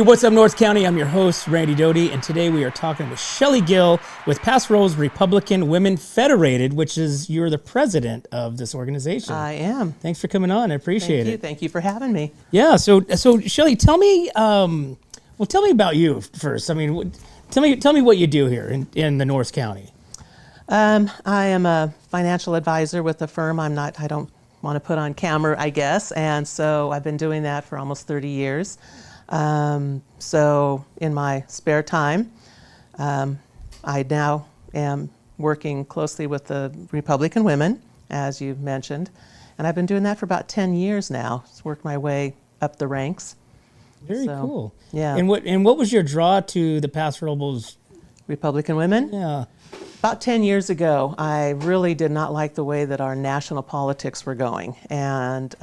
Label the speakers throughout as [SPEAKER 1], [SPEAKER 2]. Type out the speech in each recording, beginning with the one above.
[SPEAKER 1] Hey, what's up, North County? I'm your host, Randy Doty, and today we are talking with Shelly Gill with Paso Robles Republican Women Federated, which is, you're the president of this organization.
[SPEAKER 2] I am.
[SPEAKER 1] Thanks for coming on. I appreciate it.
[SPEAKER 2] Thank you for having me.
[SPEAKER 1] Yeah, so Shelly, tell me about you first. I mean, tell me what you do here in the North County.
[SPEAKER 2] I am a financial advisor with a firm. I don't want to put on camera, I guess, and so I've been doing that for almost 30 years. So in my spare time, I now am working closely with the Republican women, as you mentioned, and I've been doing that for about 10 years now. It's worked my way up the ranks.
[SPEAKER 1] Very cool.
[SPEAKER 2] Yeah.
[SPEAKER 1] And what was your draw to the Paso Robles
[SPEAKER 2] Republican women?
[SPEAKER 1] Yeah.
[SPEAKER 2] About 10 years ago, I really did not like the way that our national politics were going. And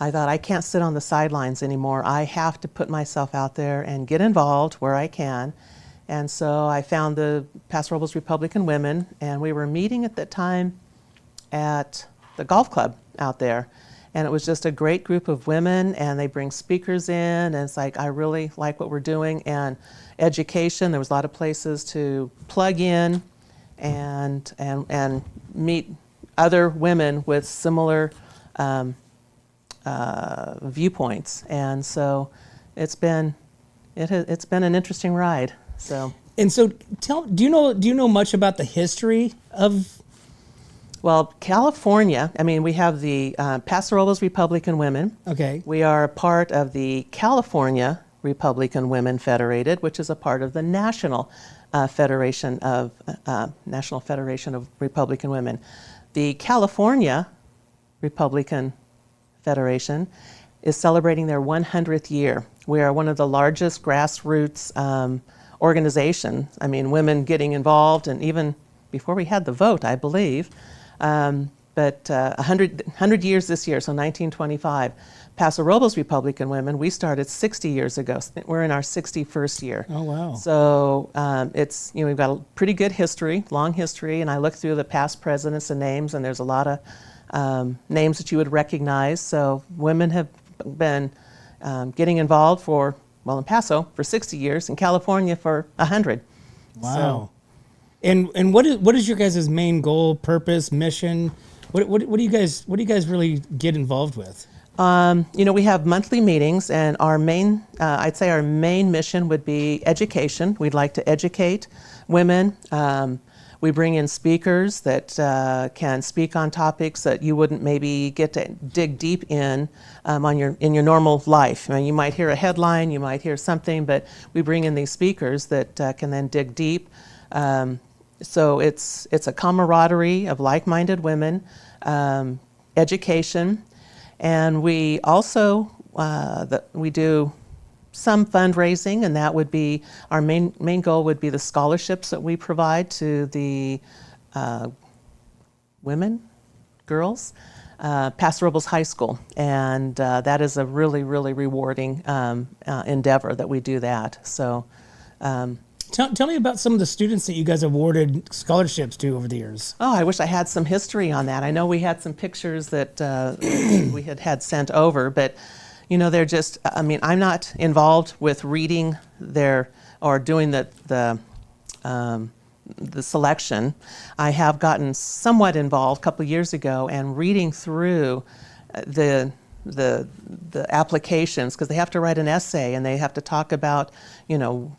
[SPEAKER 2] I thought, I can't sit on the sidelines anymore. I have to put myself out there and get involved where I can. And so I found the Paso Robles Republican Women, and we were meeting at that time at the golf club out there. And it was just a great group of women, and they bring speakers in, and it's like, I really like what we're doing. And education, there was a lot of places to plug in and meet other women with similar viewpoints. And so it's been an interesting ride. So.
[SPEAKER 1] And so do you know much about the history of?
[SPEAKER 2] Well, California, I mean, we have the Paso Robles Republican Women.
[SPEAKER 1] Okay.
[SPEAKER 2] We are a part of the California Republican Women Federated, which is a part of the National Federation of Republican Women. The California Republican Federation is celebrating their 100th year. We are one of the largest grassroots organizations. I mean, women getting involved, and even before we had the vote, I believe. But 100 years this year, so 1925. Paso Robles Republican Women, we started 60 years ago. We're in our 61st year.
[SPEAKER 1] Oh, wow.
[SPEAKER 2] So it's, we've got a pretty good history, long history, and I look through the past presidents and names, and there's a lot of names that you would recognize. So women have been getting involved in Paso for 60 years, in California for 100.
[SPEAKER 1] Wow.
[SPEAKER 2] So,
[SPEAKER 1] and what is your guys' main goal, purpose, mission? What do you guys really get involved with?
[SPEAKER 2] We have monthly meetings, and our main, I'd say our main mission would be education. We'd like to educate women. We bring in speakers that can speak on topics that you wouldn't maybe get to dig deep in your normal life. I mean, you might hear a headline, you might hear something, but we bring in these speakers that can then dig deep. So it's a camaraderie of like-minded women, education, and we also we do some fundraising, and that would be our main goal would be the scholarships that we provide to the girls, Paso Robles High School, and that is a really, really rewarding endeavor that we do that. So.
[SPEAKER 1] Tell me about some of the students that you guys awarded scholarships to over the years.
[SPEAKER 2] Oh, I wish I had some history on that. I know we had some pictures that we had sent over, but they're just, I mean, I'm not involved with reading or doing the selection. I have gotten somewhat involved a couple of years ago and reading through the applications, because they have to write an essay and they have to talk about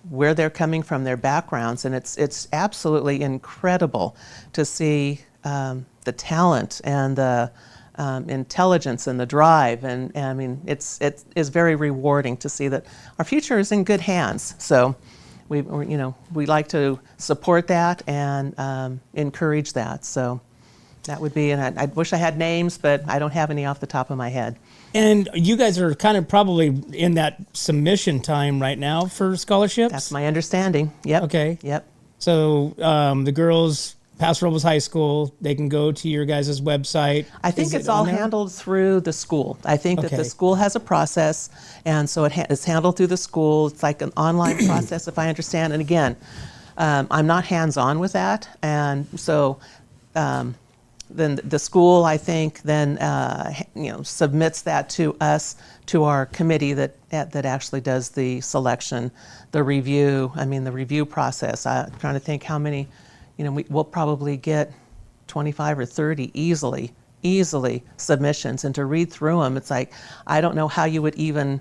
[SPEAKER 2] where they're coming from, their backgrounds, and it's absolutely incredible to see the talent and the intelligence and the drive, and I mean it is very rewarding to see that our future is in good hands. So we like to support that and encourage that. So that would be, and I wish I had names, but I don't have any off the top of my head.
[SPEAKER 1] And you guys are kind of probably in that submission time right now for scholarships?
[SPEAKER 2] That's my understanding. Yep.
[SPEAKER 1] Okay.
[SPEAKER 2] Yep.
[SPEAKER 1] So the girls, Paso Robles High School, they can go to your guys' website.
[SPEAKER 2] I think it's all handled through the school. I think that the school has a process, and so it's handled through the school. It's like an online process, if I understand. And again, I'm not hands-on with that, and so then the school, I think, then submits that to us, to our committee that actually does the selection, the review. I mean, the review process. I'm trying to think how many. We'll probably get 25 or 30 easily submissions, and to read through them, it's like I don't know how you would even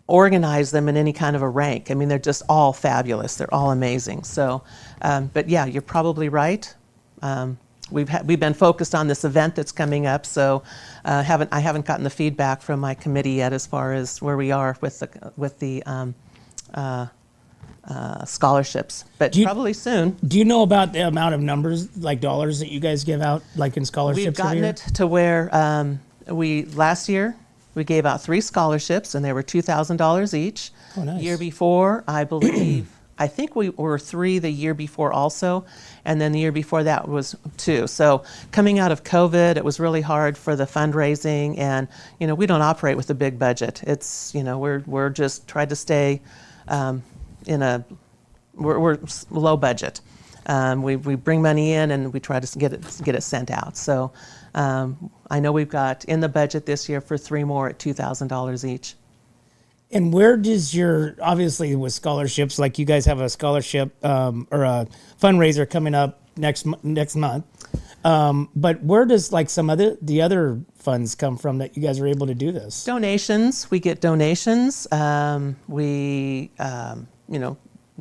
[SPEAKER 2] organize them in any kind of a rank. I mean, they're just all fabulous. They're all amazing. So, but yeah, you're probably right. We've been focused on this event that's coming up, so I haven't gotten the feedback from my committee yet as far as where we are with the scholarships, but probably soon.
[SPEAKER 1] Do you know about the amount of numbers, like dollars, that you guys give out, like in scholarships?
[SPEAKER 2] We've gotten it to where last year we gave out 3 scholarships, and they were $2,000 each.
[SPEAKER 1] Oh, nice.
[SPEAKER 2] Year before, I think we were 3 the year before also, and then the year before that was 2. So coming out of COVID, it was really hard for the fundraising, and we don't operate with a big budget. It's we're just trying to stay we're low budget. We bring money in and we try to get it sent out. So I know we've got in the budget this year for 3 more at $2,000 each.
[SPEAKER 1] And where does obviously with scholarships, like you guys have a scholarship or a fundraiser coming up next month, but where does like the other funds come from that you guys are able to do this?
[SPEAKER 2] Donations. We get donations.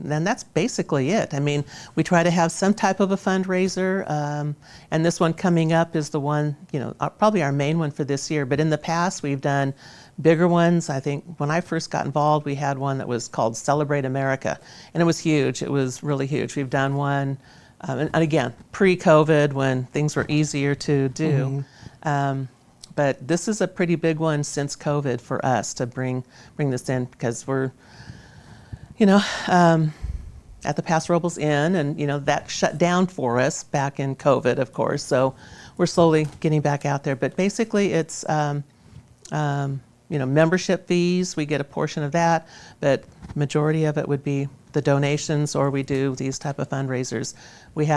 [SPEAKER 2] And that's basically it. I mean, we try to have some type of a fundraiser, and this one coming up is the one, probably our main one for this year. But in the past, we've done bigger ones. I think when I first got involved, we had one that was called Celebrate America, and it was huge. It was really huge. We've done one, and again, pre-COVID when things were easier to do. Mm-hmm. But this is a pretty big one since COVID for us to bring this in, because we're at the Paso Robles Inn, and that shut down for us back in COVID, of course. So we're slowly getting back out there. But basically, it's membership fees. We get a portion of that, but majority of it would be the donations, or we do these type of fundraisers. We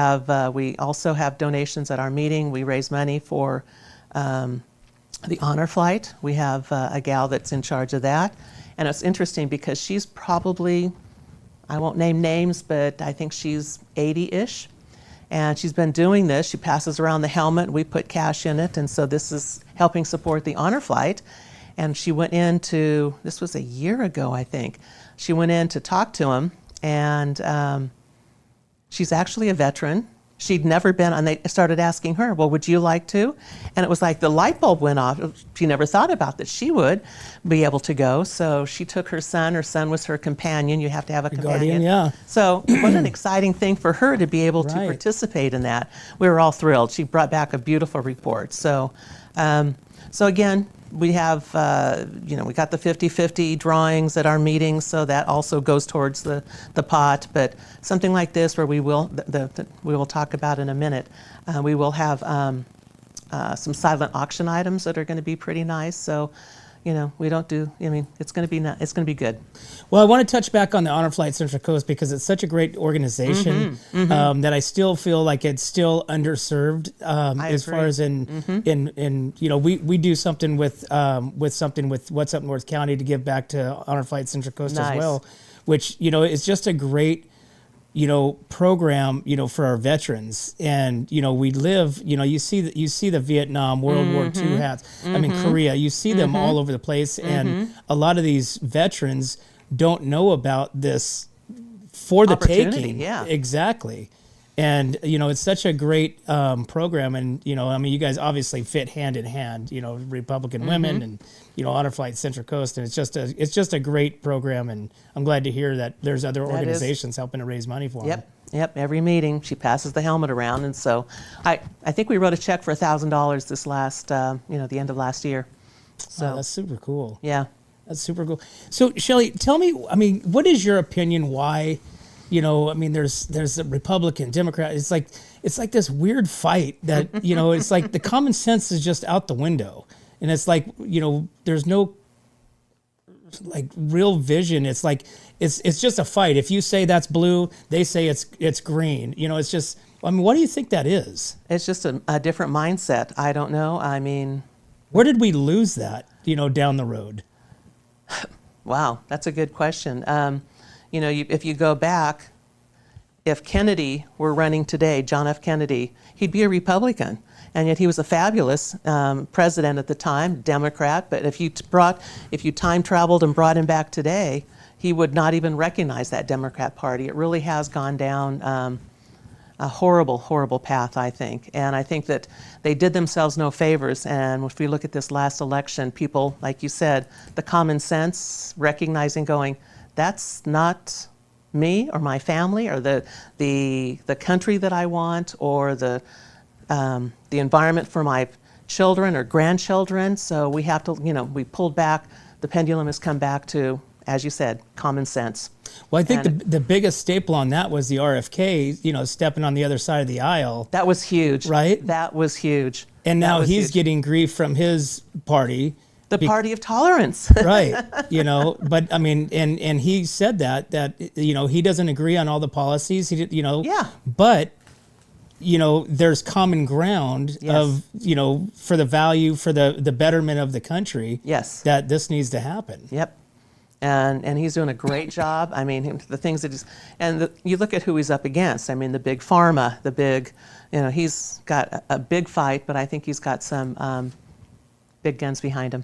[SPEAKER 2] also have donations at our meeting. We raise money for the honor flight. We have a gal that's in charge of that. And it's interesting because she's probably, I won't name names, but I think she's 80-ish. And she's been doing this. She passes around the helmet. We put cash in it. And so this is helping support the honor flight. And she went this was a year ago, I think. She went in to talk to him. And she's actually a veteran. She'd never been, and they started asking her, well, would you like to? And it was like the light bulb went off. She never thought about that she would be able to go. So she took her son. Her son was her companion. You have to have a companion.
[SPEAKER 1] Guardian, yeah.
[SPEAKER 2] So what an exciting thing for her to be able to participate in that. We were all thrilled. She brought back a beautiful report. So again, we have, we got the 50-50 drawings at our meetings, so that also goes towards the pot. But something like this, where we will talk about in a minute, we will have some silent auction items that are going to be pretty nice. So, we don't do. I mean, it's going to be good.
[SPEAKER 1] Well, I want to touch back on the Honor Flight Central Coast because it's such a great organization that I still feel like it's still underserved as far as we do something with What's Up North County to give back to Honor Flight Central Coast as well, which is just a great program, for our veterans. And, we live, you see the Vietnam, World War II hats. I mean, Korea, you see them all over the place. And a lot of these veterans don't know about this for the taking.
[SPEAKER 2] Yeah.
[SPEAKER 1] Exactly. And, it's such a great program. And, you guys obviously fit hand in hand, Republican women and, Honor Flight Central Coast. And it's just a great program. And I'm glad to hear that there's other organizations helping to raise money for them.
[SPEAKER 2] Yep. Every meeting, she passes the helmet around. And so I think we wrote a check for $1,000 this last, the end of last year. So
[SPEAKER 1] that's super cool.
[SPEAKER 2] Yeah.
[SPEAKER 1] That's super cool. So, Shelley, tell me, what is your opinion why, there's a Republican, Democrat. It's like this weird fight that, it's like the common sense is just out the window. And it's like, there's no like real vision. It's like it's just a fight. If you say that's blue, they say it's green. You know, it's just. I mean, what do you think that is?
[SPEAKER 2] It's just a different mindset. I don't know. I mean,
[SPEAKER 1] where did we lose that? You know, down the road.
[SPEAKER 2] Wow, that's a good question. You know, if you go back, if Kennedy were running today, John F. Kennedy, he'd be a Republican. And yet he was a fabulous president at the time, Democrat. But if you time traveled and brought him back today, he would not even recognize that Democrat Party. It really has gone down a horrible, horrible path, I think. And I think that they did themselves no favors. And if we look at this last election, people, like you said, the common sense, recognizing, going, that's not me or my family or the country that I want or the environment for my children or grandchildren. So we have to, you know, we pulled back. The pendulum has come back to, as you said, common sense.
[SPEAKER 1] Well, I think the biggest staple on that was the RFK, you know, stepping on the other side of the aisle.
[SPEAKER 2] That was huge.
[SPEAKER 1] Right?
[SPEAKER 2] That was huge.
[SPEAKER 1] And now he's getting grief from his party.
[SPEAKER 2] The party of tolerance.
[SPEAKER 1] Right. You know, but I mean, and he said that, you know, he doesn't agree on all the policies. He, you know,
[SPEAKER 2] yeah.
[SPEAKER 1] But, you know, there's common ground
[SPEAKER 2] yes.
[SPEAKER 1] of, you know, for the value, for the betterment of the country.
[SPEAKER 2] Yes.
[SPEAKER 1] That this needs to happen.
[SPEAKER 2] Yep. And he's doing a great job. I mean, the things that he's, and you look at who he's up against. I mean, the big pharma, the big, you know, he's got a big fight, but I think he's got some big guns behind him.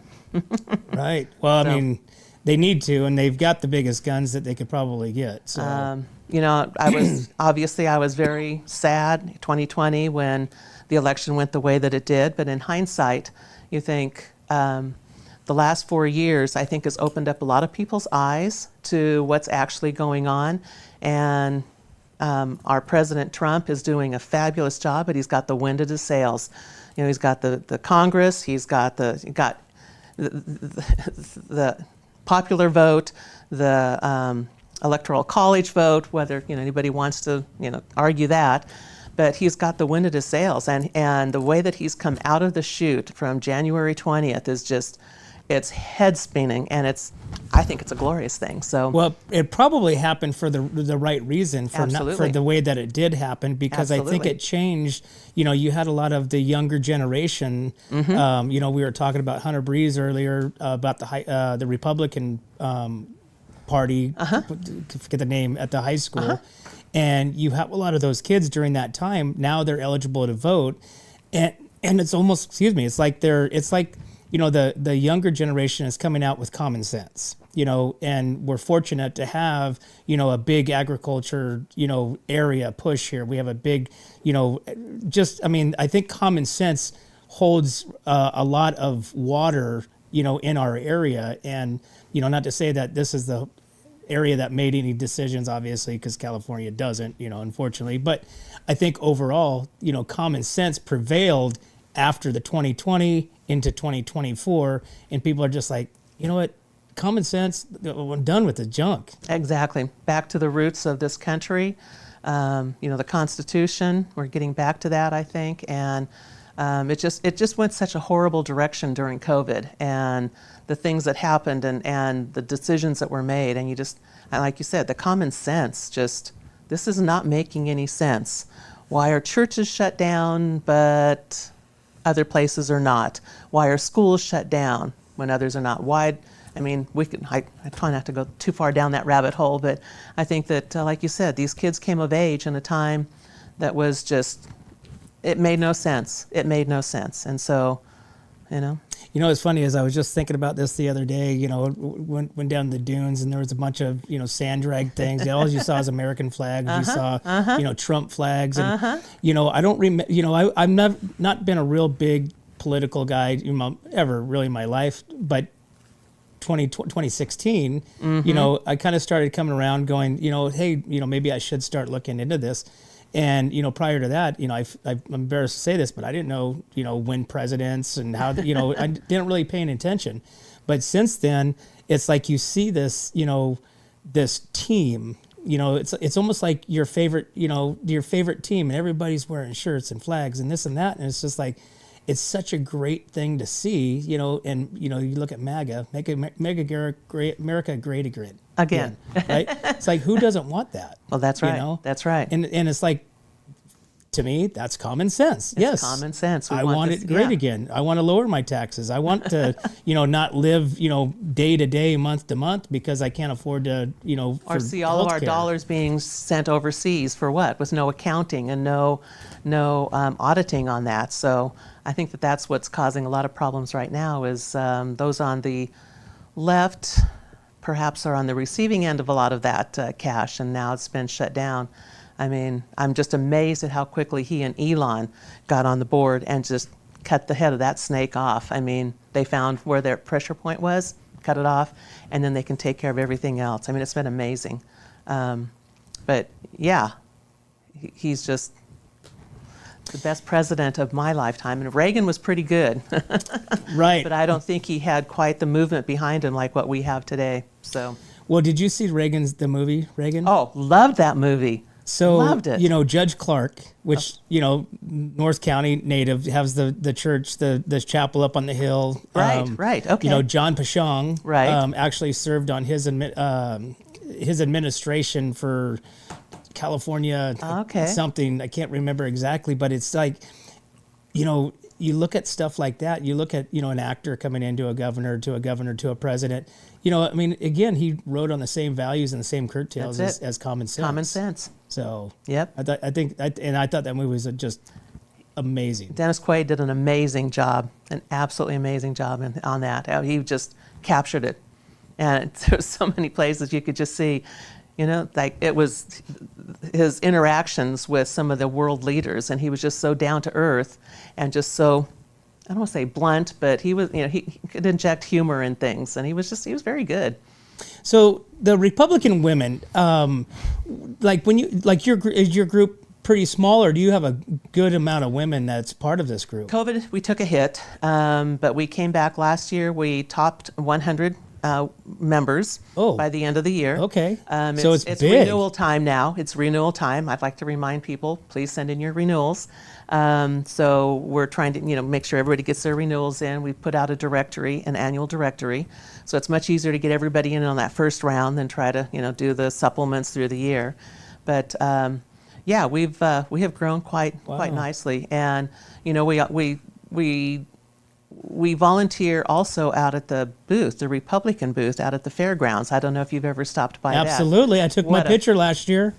[SPEAKER 1] Right. Well, I mean, they need to, and they've got the biggest guns that they could probably get. So.
[SPEAKER 2] You know, I was very sad 2020 when the election went the way that it did. But in hindsight, you think the last 4 years, I think, has opened up a lot of people's eyes to what's actually going on. And our President Trump is doing a fabulous job, but he's got the wind at his sails. You know, he's got the Congress, he's got the popular vote, the electoral college vote, whether, you know, anybody wants to, you know, argue that, but he's got the wind at his sails, and the way that he's come out of the chute from January 20th is just, it's head spinning, and I think it's a glorious thing. So
[SPEAKER 1] well, it probably happened for the right reason, for the way that it did happen, because
[SPEAKER 2] Absolutely.
[SPEAKER 1] I think it changed. You know, you had a lot of the younger generation. Mm-hmm. You know, we were talking about Hunter Breeze earlier about the Republican Party. Forget the name at the high school, and you have a lot of those kids during that time. Now they're eligible to vote, and it's almost, it's like. You know, the younger generation is coming out with common sense, you know, and we're fortunate to have, you know, a big agriculture, you know, area push here. We have a big, you know, I think common sense holds a lot of water, you know, in our area. And, you know, not to say that this is the area that made any decisions, obviously, because California doesn't, you know, unfortunately. But I think overall, you know, common sense prevailed after the 2020 into 2024, and people are just like, you know what, common sense, I'm done with the junk.
[SPEAKER 2] Exactly. Back to the roots of this country. You know, the Constitution, we're getting back to that, I think. And it just went such a horrible direction during COVID, and the things that happened and the decisions that were made. And like you said, the common sense, this is not making any sense. Why are churches shut down, but other places are not? Why are schools shut down when others are not? Why? I mean, I try not to go too far down that rabbit hole, but I think that, like you said, these kids came of age in a time that was just, it made no sense. It made no sense. And so, you know.
[SPEAKER 1] You know, what's funny is I was just thinking about this the other day, you know, went down the dunes and there was a bunch of, you know, sand drag things. All you saw was American flags. You saw, you know, Trump flags. And, you know, I don't remember, you know, I've not been a real big political guy, you know, ever really in my life. But 2016, you know, I kind of started coming around going, you know, hey, you know, maybe I should start looking into this. And, you know, prior to that, you know, I'm embarrassed to say this, but I didn't know, you know, when presidents and how, you know, I didn't really pay any attention. But since then, it's like you see this, you know, this team, you know, it's almost like your favorite team, and everybody's wearing shirts and flags and this and that. And it's just like, it's such a great thing to see, you know, and, you know, you look at MAGA, make America great again, right? It's like, who doesn't want that?
[SPEAKER 2] Well, that's right.
[SPEAKER 1] You know?
[SPEAKER 2] That's right.
[SPEAKER 1] And it's like, to me, that's common sense.
[SPEAKER 2] It's
[SPEAKER 1] yes.
[SPEAKER 2] common sense.
[SPEAKER 1] I want it great again. I want to lower my taxes. I want to, you know, not live, you know, day to day, month to month because I can't afford to, you know,
[SPEAKER 2] or see all of our dollars being sent overseas for what? With no accounting and no auditing on that. So I think that's what's causing a lot of problems right now is those on the left perhaps are on the receiving end of a lot of that cash, and now it's been shut down. I mean, I'm just amazed at how quickly he and Elon got on the board and just cut the head of that snake off. I mean, they found where their pressure point was, cut it off, and then they can take care of everything else. I mean, it's been amazing. But yeah, he's just the best president of my lifetime. And Reagan was pretty good.
[SPEAKER 1] Right.
[SPEAKER 2] But I don't think he had quite the movement behind him like what we have today. So.
[SPEAKER 1] Well, did you see the movie Reagan?
[SPEAKER 2] Oh, loved that movie.
[SPEAKER 1] So,
[SPEAKER 2] loved it.
[SPEAKER 1] You know, Judge Clark, which, you know, North County native, has the church, the chapel up on the hill.
[SPEAKER 2] Right, okay.
[SPEAKER 1] You know, John Pashong
[SPEAKER 2] right.
[SPEAKER 1] Actually served on his administration for California something. I can't remember exactly, but it's like, you know, you look at stuff like that. You look at, you know, an actor coming into a governor to a president. You know, I mean, again, he wrote on the same values and the same curtails as common sense.
[SPEAKER 2] Common sense.
[SPEAKER 1] So,
[SPEAKER 2] yep.
[SPEAKER 1] I thought that movie was just amazing.
[SPEAKER 2] Dennis Quaid did an amazing job, an absolutely amazing job on that. He just captured it. And there's so many places you could just see, you know, like it was his interactions with some of the world leaders, and he was just so down to earth and just so, I don't want to say blunt, but he was, you know, he could inject humor in things, and he was very good.
[SPEAKER 1] So the Republican women, like is your group pretty small, or do you have a good amount of women that's part of this group?
[SPEAKER 2] COVID, we took a hit, but we came back last year. We topped 100 members by the end of the year.
[SPEAKER 1] Okay.
[SPEAKER 2] So it's
[SPEAKER 1] big.
[SPEAKER 2] renewal time now. It's renewal time. I'd like to remind people, please send in your renewals. So we're trying to, you know, make sure everybody gets their renewals in. We've put out a directory, an annual directory. So it's much easier to get everybody in on that first round than try to, you know, do the supplements through the year. But yeah, we have grown quite nicely, and you know, we volunteer also out at the booth, the Republican booth out at the fairgrounds. I don't know if you've ever stopped by that.
[SPEAKER 1] Absolutely. I took my picture last year.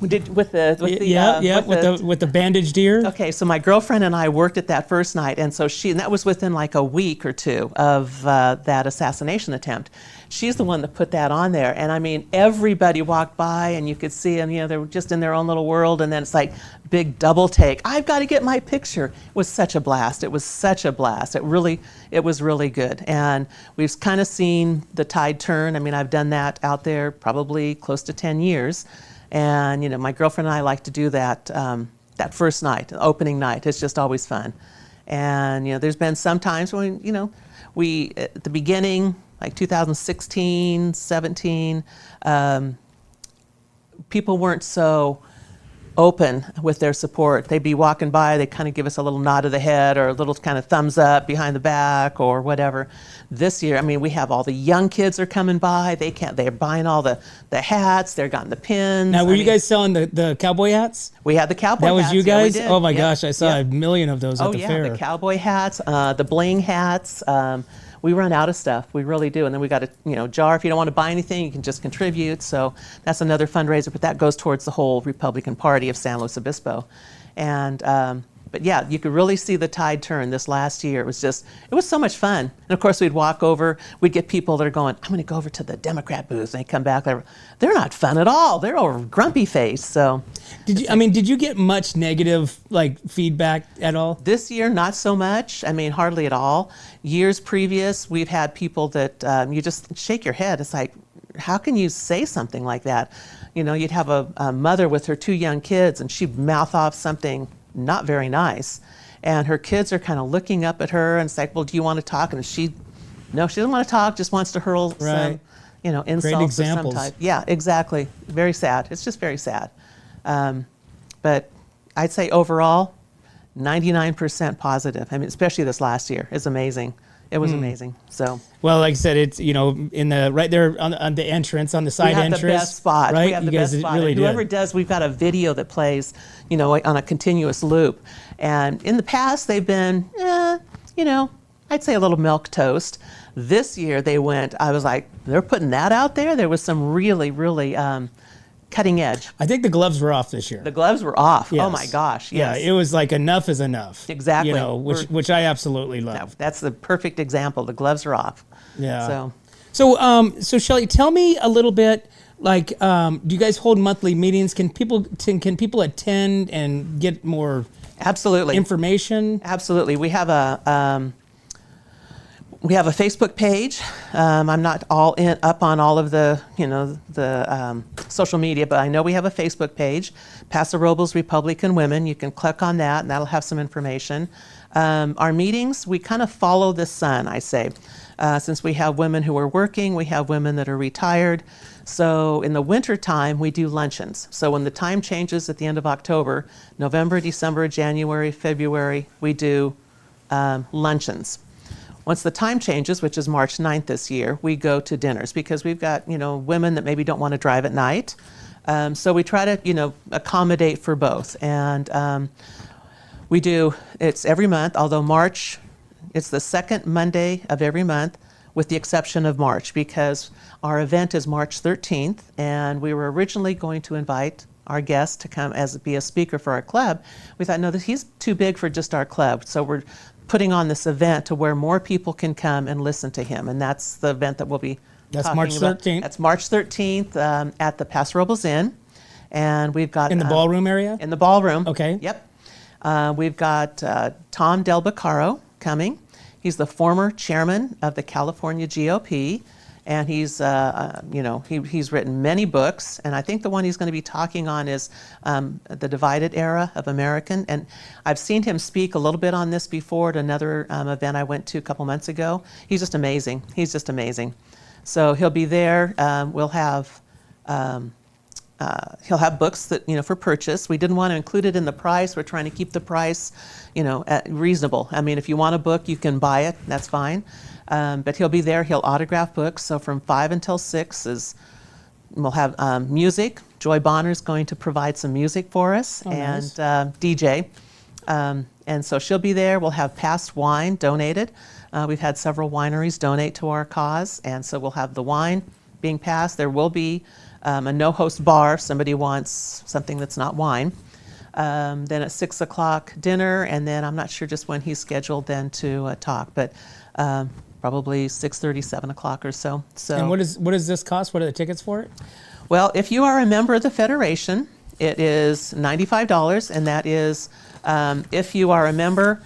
[SPEAKER 2] We did with the
[SPEAKER 1] bandaged ear.
[SPEAKER 2] Okay, so my girlfriend and I worked at that first night, and so and that was within like a week or two of that assassination attempt. She's the one that put that on there, and I mean, everybody walked by, and you could see them, you know, they were just in their own little world, and then it's like big double take. I've got to get my picture. It was such a blast. It was such a blast. It was really good, and we've kind of seen the tide turn. I mean, I've done that out there probably close to 10 years, and you know, my girlfriend and I like to do that that first night, the opening night. It's just always fun, and you know, there's been some times when, you know, we at the beginning, like 2016, 17, people weren't so open with their support. They'd be walking by, they kind of give us a little nod of the head or a little kind of thumbs up behind the back or whatever. This year, I mean, we have all the young kids are coming by. They're buying all the hats. They're getting the pins.
[SPEAKER 1] Now, were you guys selling the cowboy hats?
[SPEAKER 2] We had the cowboy hats.
[SPEAKER 1] That was you guys?
[SPEAKER 2] Yeah,
[SPEAKER 1] oh my gosh, I saw a million of those at the fair.
[SPEAKER 2] Oh yeah, the cowboy hats, the bling hats. We run out of stuff. We really do. And then we got a jar. If you don't want to buy anything, you can just contribute. So that's another fundraiser, but that goes towards the whole Republican Party of San Luis Obispo. And but yeah, you could really see the tide turn this last year. It was so much fun. And of course, we'd walk over, we'd get people that are going, I'm going to go over to the Democrat booth. And they come back, they're not fun at all. They're all grumpy face. So
[SPEAKER 1] did you get much negative feedback at all?
[SPEAKER 2] This year, not so much. I mean, hardly at all. Years previous, we've had people that you just shake your head. It's like, how can you say something like that? You know, you'd have a mother with her 2 young kids, and she'd mouth off something not very nice, and her kids are kind of looking up at her and it's like, well, do you want to talk? And she doesn't want to talk, just wants to hurl some, insults of some type. Yeah, exactly. Very sad. It's just very sad. But I'd say overall, 99% positive. I mean, especially this last year. It's amazing. It was amazing. So,
[SPEAKER 1] well, like I said, it's in the right there on the entrance, on the side entrance.
[SPEAKER 2] We have the best spot.
[SPEAKER 1] Right?
[SPEAKER 2] We have the best spot. Really whoever does, we've got a video that plays, on a continuous loop. And in the past, they've been, I'd say a little milquetoast. This year they went. I was like, they're putting that out there. There was some really, really cutting edge.
[SPEAKER 1] I think the gloves were off this year.
[SPEAKER 2] The gloves were off.
[SPEAKER 1] Yes.
[SPEAKER 2] Oh my gosh! Yes.
[SPEAKER 1] Yeah, it was like enough is enough.
[SPEAKER 2] Exactly.
[SPEAKER 1] Which I absolutely love.
[SPEAKER 2] No, that's the perfect example. The gloves are off.
[SPEAKER 1] Yeah. So Shelley, tell me a little bit. Like, do you guys hold monthly meetings? Can people attend and get more
[SPEAKER 2] absolutely
[SPEAKER 1] information?
[SPEAKER 2] Absolutely. We have a Facebook page. I'm not up on all of the social media, but I know we have a Facebook page, Paso Robles Republican Women. You can click on that, and that'll have some information. Our meetings, we kind of follow the sun, I say. Since we have women who are working, we have women that are retired. So in the winter time, we do luncheons. So when the time changes at the end of October, November, December, January, February, we do luncheons. Once the time changes, which is March 9th this year, we go to dinners because we've got, women that maybe don't want to drive at night. So we try to, accommodate for both. And it's every month, although March, it's the second Monday of every month, with the exception of March, because our event is March 13th, and we were originally going to invite our guest to come be a speaker for our club. We thought, no, he's too big for just our club. So we're putting on this event to where more people can come and listen to him, and that's the event that we'll be talking
[SPEAKER 1] March 13th.
[SPEAKER 2] About. That's March 13th at the Paso Robles Inn, and we've got
[SPEAKER 1] in the ballroom area.
[SPEAKER 2] In the ballroom.
[SPEAKER 1] Okay.
[SPEAKER 2] Yep. We've got Tom Del Beccaro coming. He's the former chairman of the California GOP, and he's he's written many books, and I think the one he's going to be talking on is the divided era of American. And I've seen him speak a little bit on this before at another event I went to a couple months ago. He's just amazing. He's just amazing. So he'll be there. We'll have he'll have books that for purchase. We didn't want to include it in the price. We're trying to keep the price reasonable. I mean, if you want a book, you can buy it. That's fine. But he'll be there. He'll autograph books. So from 5 until 6 we'll have music. Joy Bonner's going to provide some music for us, and
[SPEAKER 1] nice.
[SPEAKER 2] DJ. And so she'll be there. We'll have past wine donated. We've had several wineries donate to our cause, and so we'll have the wine being passed. There will be a no-host bar if somebody wants something that's not wine. Then at 6 o'clock dinner, and then I'm not sure just when he's scheduled then to talk, but probably 6:30, 7 o'clock or so.
[SPEAKER 1] And what does this cost? What are the tickets for it?
[SPEAKER 2] Well, if you are a member of the Federation, it is $95, and that is if you are a member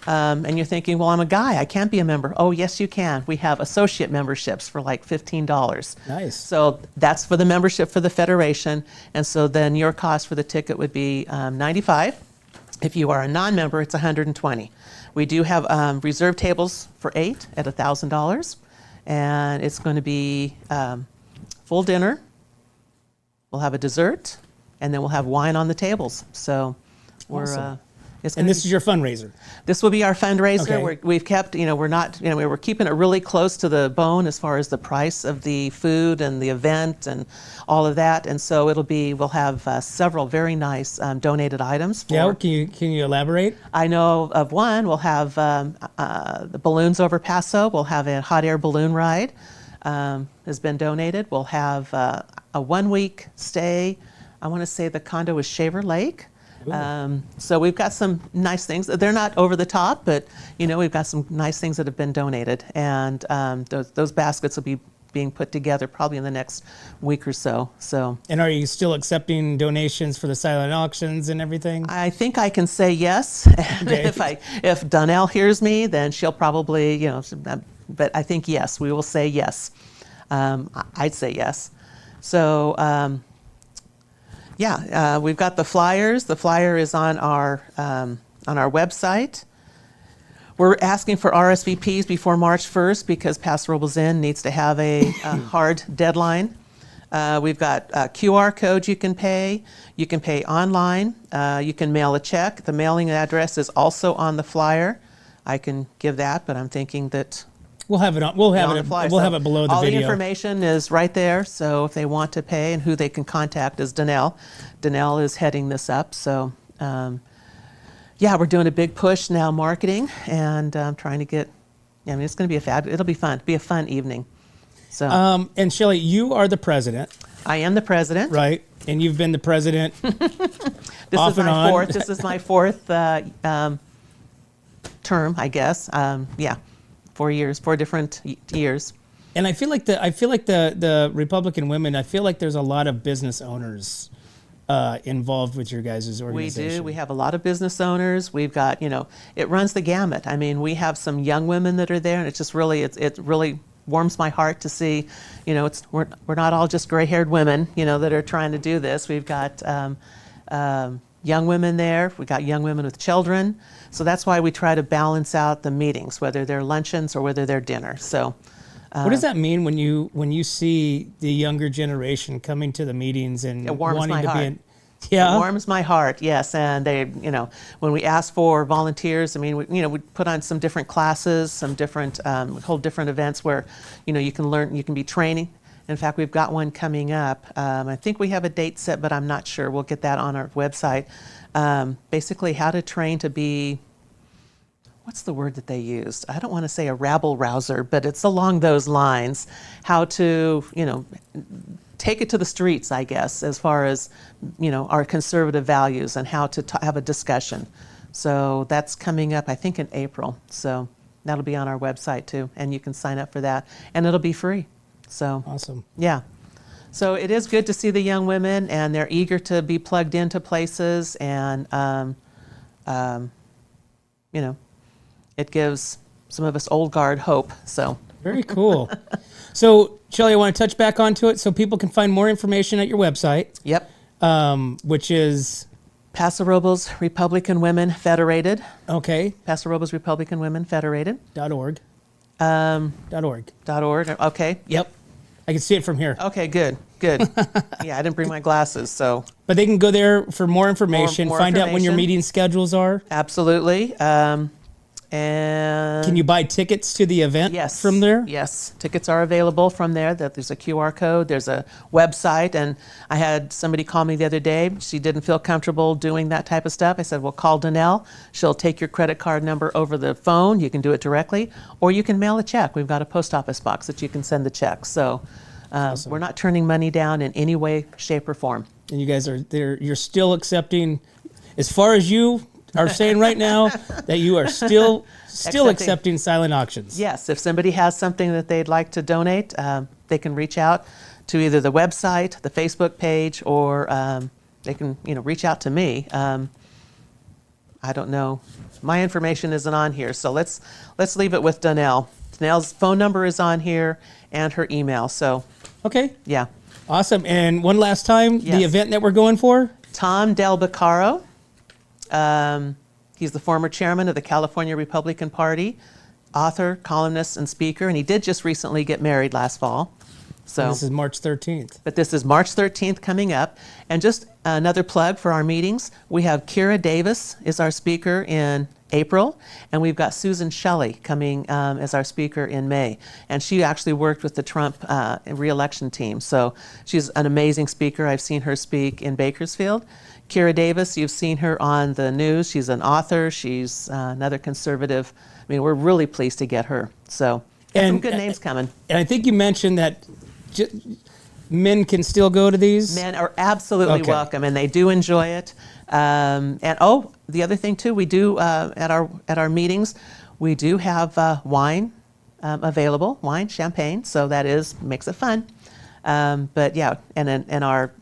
[SPEAKER 2] and you're thinking, well, I'm a guy, I can't be a member. Oh, yes, you can. We have associate memberships for like $15.
[SPEAKER 1] Nice.
[SPEAKER 2] So that's for the membership for the Federation, and so then your cost for the ticket would be $95. If you are a non-member, it's $120. We do have reserved tables for 8 at $1,000, and it's going to be full dinner. We'll have a dessert, and then we'll have wine on the tables. So we're
[SPEAKER 1] awesome. And this is your fundraiser.
[SPEAKER 2] This will be our fundraiser.
[SPEAKER 1] Okay.
[SPEAKER 2] We've kept, we're not, we're keeping it really close to the bone as far as the price of the food and the event and all of that. And so we'll have several very nice donated items.
[SPEAKER 1] Yeah, can you elaborate?
[SPEAKER 2] I know of one. We'll have the balloons over Paso. We'll have a hot air balloon ride has been donated. We'll have a 1-week stay. I want to say the condo is Shaver Lake. So we've got some nice things. They're not over the top, but we've got some nice things that have been donated, and those baskets will be being put together probably in the next week or so.
[SPEAKER 1] And are you still accepting donations for the silent auctions and everything?
[SPEAKER 2] I think I can say yes.
[SPEAKER 1] Okay.
[SPEAKER 2] If Donnell hears me, then she'll probably but I think yes, we will say yes. I'd say yes. So. We've got the flyers. The flyer is on our website. We're asking for RSVPs before March 1st because Paso Robles Inn needs to have a hard deadline. We've got a QR code you can pay. You can pay online. You can mail a check. The mailing address is also on the flyer. I can give that, but I'm thinking that
[SPEAKER 1] we'll have it on. We'll have
[SPEAKER 2] on
[SPEAKER 1] it.
[SPEAKER 2] the flyer.
[SPEAKER 1] We'll
[SPEAKER 2] So
[SPEAKER 1] have it below the
[SPEAKER 2] all
[SPEAKER 1] video.
[SPEAKER 2] the information is right there. So if they want to pay, and who they can contact is Danelle. Danelle is heading this up. So yeah, we're doing a big push now, marketing, and trying to get. I mean, it's going to be it'll be fun. Be a fun evening. So.
[SPEAKER 1] And Shelley, you are the president.
[SPEAKER 2] I am the president.
[SPEAKER 1] Right, and you've been the president.
[SPEAKER 2] This
[SPEAKER 1] off
[SPEAKER 2] is
[SPEAKER 1] and
[SPEAKER 2] my
[SPEAKER 1] on.
[SPEAKER 2] fourth. This is my fourth term, I guess. Yeah, 4 years, 4 different years.
[SPEAKER 1] And I feel like the Republican women. I feel like there's a lot of business owners involved with your guys' organization.
[SPEAKER 2] We do. We have a lot of business owners. We've got, it runs the gamut. I mean, we have some young women that are there, and it's just really, it really warms my heart to see, we're not all just gray-haired women, that are trying to do this. We've got young women there. We've got young women with children. So that's why we try to balance out the meetings, whether they're luncheons or whether they're dinner. So.
[SPEAKER 1] What does that mean when you see the younger generation coming to the meetings and
[SPEAKER 2] It warms
[SPEAKER 1] wanting
[SPEAKER 2] my
[SPEAKER 1] to
[SPEAKER 2] heart.
[SPEAKER 1] be in? Yeah.
[SPEAKER 2] It warms my heart, yes. And they, when we ask for volunteers, I mean, we put on some different classes, some different, we hold different events where, you can learn, you can be training. In fact, we've got one coming up. I think we have a date set, but I'm not sure. We'll get that on our website. Basically, how to train to be, what's the word that they used? I don't want to say a rabble rouser, but it's along those lines. How to, take it to the streets, I guess, as far as, our conservative values and how to have a discussion. So that's coming up, I think, in April. So that'll be on our website too, and you can sign up for that, and it'll be free. So
[SPEAKER 1] Awesome.
[SPEAKER 2] Yeah. So it is good to see the young women, and they're eager to be plugged into places, and it gives some of us old guard hope. So
[SPEAKER 1] Very cool. So, Shelley, I want to touch back onto it so people can find more information at your website.
[SPEAKER 2] Yep.
[SPEAKER 1] Which is
[SPEAKER 2] Paso Robles Republican Women Federated.
[SPEAKER 1] okay.
[SPEAKER 2] Paso Robles Republican Women Federated.
[SPEAKER 1] .org. .org.
[SPEAKER 2] .org. Okay.
[SPEAKER 1] Yep. I can see it from here.
[SPEAKER 2] Okay. Good. Good. Yeah, I didn't bring my glasses, so
[SPEAKER 1] But they can go there for more information.
[SPEAKER 2] More
[SPEAKER 1] find out when your
[SPEAKER 2] information.
[SPEAKER 1] meeting schedules are.
[SPEAKER 2] absolutely. And
[SPEAKER 1] Can you buy tickets to the event
[SPEAKER 2] yes,
[SPEAKER 1] from there?
[SPEAKER 2] Yes, tickets are available from there. That there's a QR code, there's a website, and I had somebody call me the other day. She didn't feel comfortable doing that type of stuff. I said, well, call Danelle. She'll take your credit card number over the phone. You can do it directly, or you can mail a check. We've got a post office box that you can send the check. So
[SPEAKER 1] Awesome.
[SPEAKER 2] we're not turning money down in any way, shape, or form.
[SPEAKER 1] And you guys are there. You're still accepting, as far as you are saying right now, that you are still accepting silent auctions.
[SPEAKER 2] Yes, if somebody has something that they'd like to donate, they can reach out to either the website, the Facebook page, or they can reach out to me. I don't know. My information isn't on here, so let's leave it with Danelle. Danelle's phone number is on here and her email. So
[SPEAKER 1] Okay.
[SPEAKER 2] yeah,
[SPEAKER 1] Awesome. And one last time,
[SPEAKER 2] Yes.
[SPEAKER 1] the event that we're going for?
[SPEAKER 2] Tom Del Beccaro. He's the former chairman of the California Republican Party, author, columnist, and speaker, and he did just recently get married last fall. So,
[SPEAKER 1] This is March 13th.
[SPEAKER 2] but this is March 13th coming up. And just another plug for our meetings, we have Kira Davis is our speaker in April, and we've got Susan Shelley coming as our speaker in May. And she actually worked with the Trump re-election team. So she's an amazing speaker. I've seen her speak in Bakersfield. Kira Davis, you've seen her on the news. She's an author. She's another conservative. I mean, we're really pleased to get her. So some
[SPEAKER 1] And-
[SPEAKER 2] good names coming.
[SPEAKER 1] And I think you mentioned that men can still go to these.
[SPEAKER 2] Men are absolutely
[SPEAKER 1] Okay.
[SPEAKER 2] welcome, and they do enjoy it. And the other thing too, we do at our meetings, we do have wine available, wine, champagne. So that makes it fun. But yeah, and our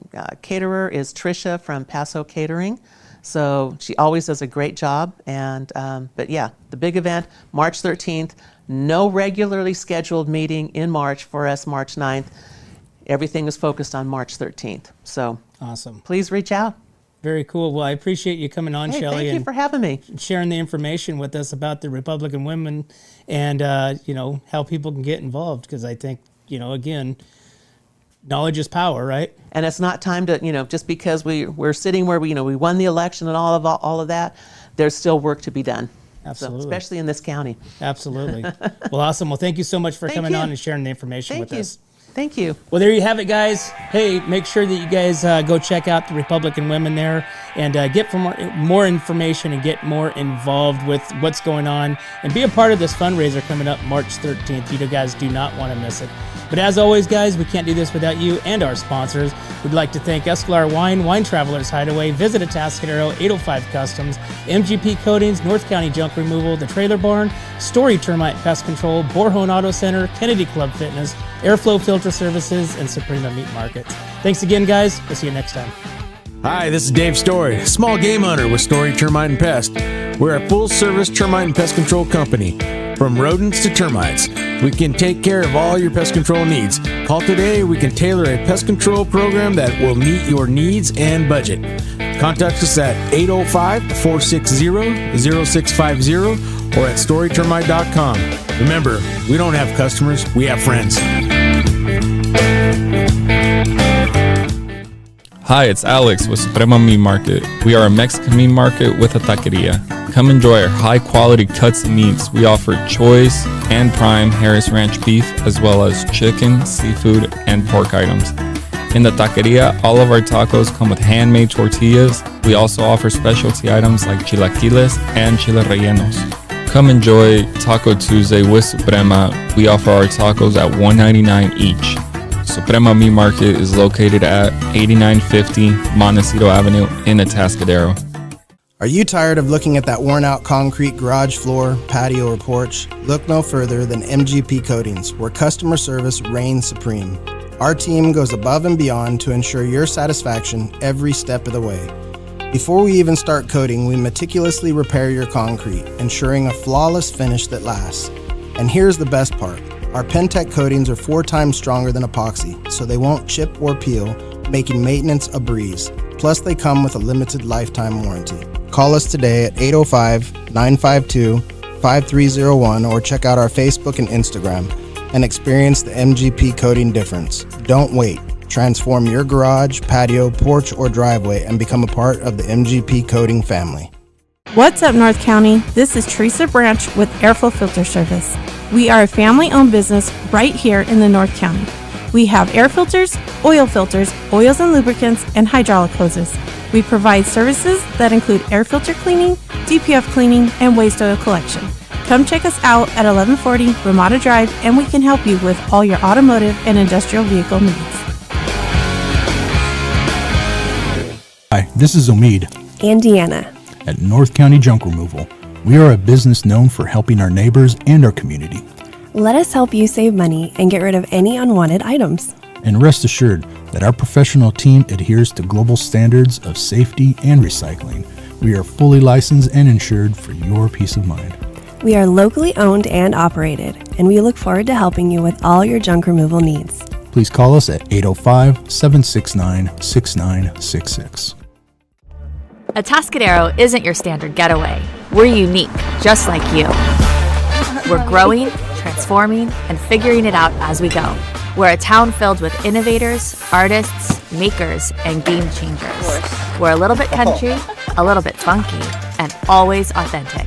[SPEAKER 2] caterer is Tricia from Paso Catering. So she always does a great job. And but yeah, the big event, March 13th. No regularly scheduled meeting in March for us, March 9th. Everything is focused on March 13th. So
[SPEAKER 1] Awesome.
[SPEAKER 2] please reach out.
[SPEAKER 1] Very cool. Well, I appreciate you coming on,
[SPEAKER 2] Hey,
[SPEAKER 1] Shelley,
[SPEAKER 2] thank you
[SPEAKER 1] and
[SPEAKER 2] for having me.
[SPEAKER 1] sharing the information with us about the Republican women and, how people can get involved. Because I think, again, Knowledge is power, right?
[SPEAKER 2] And it's not time to, just because we're sitting where we won the election and all of that, there's still work to be done.
[SPEAKER 1] Absolutely.
[SPEAKER 2] So, especially in this county.
[SPEAKER 1] Absolutely. Well, awesome. Well, thank you so much for coming
[SPEAKER 2] you.
[SPEAKER 1] on and sharing the information with us.
[SPEAKER 2] Thank you.
[SPEAKER 1] Well, there you have it, guys. Hey, make sure that you guys go check out the Republican women there and get more information and get more involved with what's going on and be a part of this fundraiser coming up March 13th. You guys do not want to miss it. But as always, guys, we can't do this without you and our sponsors. We'd like to thank Escalar Wine Travelers Hideaway, Visit Atascadero, 805 Customs, MGP Coatings, North County Junk Removal, The Trailer Barn, Story Termite Pest Control, Borhone Auto Center, Kennedy Club Fitness, Airflow Filter Services, and Suprema Meat Market. Thanks again, guys. We'll see you next time.
[SPEAKER 3] Hi, this is Dave Story, small game hunter with Story Termite and Pest. We're a full-service termite and pest control company. From rodents to termites, we can take care of all your pest control needs. Call today. We can tailor a pest control program that will meet your needs and budget. Contact us at 805-460-0650 or at storytermite.com. Remember, we don't have customers, we have friends.
[SPEAKER 4] Hi, it's Alex with Suprema Meat Market. We are a Mexican meat market with a taqueria. Come enjoy our high-quality cuts and meats. We offer choice and prime Harris Ranch beef, as well as chicken, seafood, and pork items. In the taqueria, all of our tacos come with handmade tortillas. We also offer specialty items like chilaquiles and chile rellenos. Come enjoy Taco Tuesday with Suprema. We offer our tacos at $1.99 each. Suprema Meat Market is located at 8950 Montecito Avenue in Atascadero.
[SPEAKER 5] Are you tired of looking at that worn-out concrete garage floor, patio, or porch? Look no further than MGP Coatings, where customer service reigns supreme. Our team goes above and beyond to ensure your satisfaction every step of the way. Before we even start coating, we meticulously repair your concrete, ensuring a flawless finish that lasts. And here's the best part. Our Pentec coatings are 4 times stronger than epoxy, so they won't chip or peel, making maintenance a breeze. Plus, they come with a limited lifetime warranty. Call us today at 805-952-5301 or check out our Facebook and Instagram and experience the MGP coating difference. Don't wait. Transform your garage, patio, porch, or driveway and become a part of the MGP coating family.
[SPEAKER 6] What's up, North County? This is Teresa Branch with Airflow Filter Service. We are a family-owned business right here in the North County. We have air filters, oils and lubricants, and hydraulic hoses. We provide services that include air filter cleaning, DPF cleaning, and waste oil collection. Come check us out at 1140 Ramada Drive, and we can help you with all your automotive and industrial vehicle needs.
[SPEAKER 7] Hi, this is Omid
[SPEAKER 8] and Deanna
[SPEAKER 7] at North County Junk Removal. We are a business known for helping our neighbors and our community.
[SPEAKER 8] Let us help you save money and get rid of any unwanted items.
[SPEAKER 7] And rest assured that our professional team adheres to global standards of safety and recycling. We are fully licensed and insured for your peace of mind.
[SPEAKER 8] We are locally owned and operated, and we look forward to helping you with all your junk removal needs.
[SPEAKER 7] Please call us at 805-769-6966.
[SPEAKER 9] Atascadero isn't your standard getaway. We're unique, just like you. We're growing, transforming, and figuring it out as we go. We're a town filled with innovators, artists, makers, and game changers. We're a little bit country, a little bit funky, and always authentic.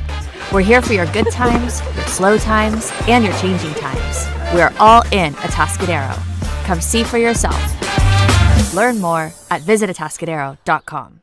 [SPEAKER 9] We're here for your good times, your slow times, and your changing times. We are all in Atascadero. Come see for yourself. Learn more at visitatascadero.com.